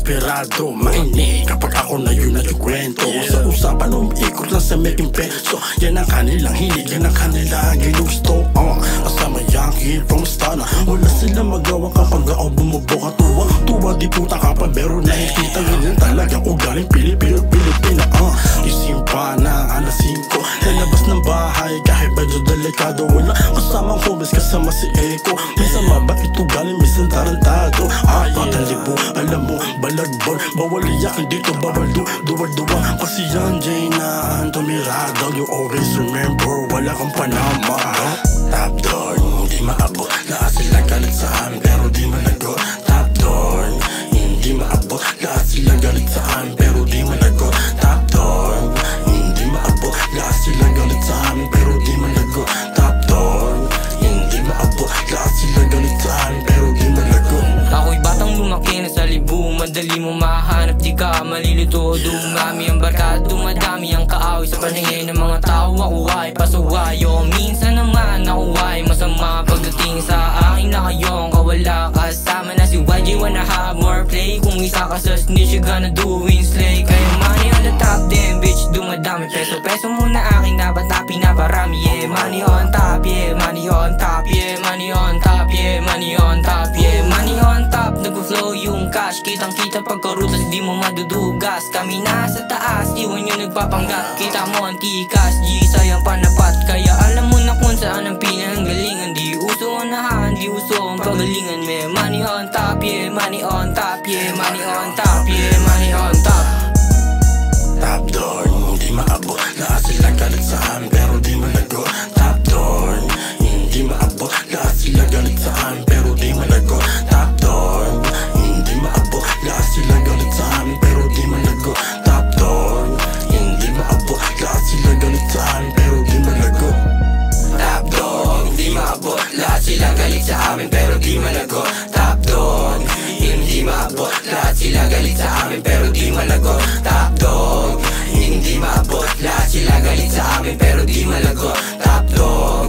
desperado, mainit kapag ako na yun nagkikwento. Sa usapan umiikot lang sa making peso. Yan ang kanilang hilig, yan ang kanilang ginusto. Kasama yung kid from Stana. Wala silang magawa kapag ako bumubuka. Tuwa di puta kapag pero nakikita. Ganyan talaga ugaling Pilipina. Isimpa na alas 5, lalabas ng bahay kahit medyo delikado. Wala kasamang homies, kasama si Eko. Minsan mabait ugaling, minsan tarantado. Patalibo, alam mo, balagbon. Bawal iyakin dito, bawal duwa-duwa. Kasi yan, Jay na tumirado. You always remember, wala kang panama. Top door, hindi maabot. Lahat sila galit sa amin, pero di managot. Top door, hindi maabot. Lahat sila galit sa amin, pero di managot. Top door, hindi maabot. Lahat sila galit sa amin, pero di managot. Top door, hindi maabot. Lahat sila galit sa amin, pero di managot. Ako'y batang lumaki na sa libu. Madali mo mahanap, di ka malilito. Dumami ang barkada, dumadami ang kaaway. Sa paningin ng mga tao, ako ay pasuwayo. Minsan naman ako ay masama. Pagdating sa akin na kayong kawala. Kasama na si YG, wanna have more play. Kung isa ka sa snitch, you gonna do slay. Kaya money on the top, damn bitch, dumadami. Peso muna aking dapat na pinaparami. Yeah, money on top, yeah, money on top, yeah, money on top, yeah, money on top, yeah, money on top. Nag-flow yung cash, kitang-kita pagkarutas, di mo madudugas. Kami nasa taas, iwan yung nagpapanggap. Kita mo ang tikas, G, sayang panapat. Kaya alam mo na kung saan ang pinanggalingan. Di uso ang nahan, di uso ang pagalingan. May money on top, yeah, money on top, yeah, money on top, yeah, money on top. Top door, hindi maabot. Lahat sila galit sa amin, pero di managot. Top door, hindi maabot. Lahat sila galit sa amin, pero di managot. Top door, hindi maabot. Lahat sila galit sa amin, pero di managot. Top door, hindi maabot. Lahat sila galit sa amin, pero di managot. Top door, hindi maabot. Lahat sila galit sa amin, pero di managot. Top door, hindi maabot. Lahat sila galit sa amin, pero di managot. Top dog, hindi maabot. Lahat sila galit sa amin, pero di malagot. Top dog,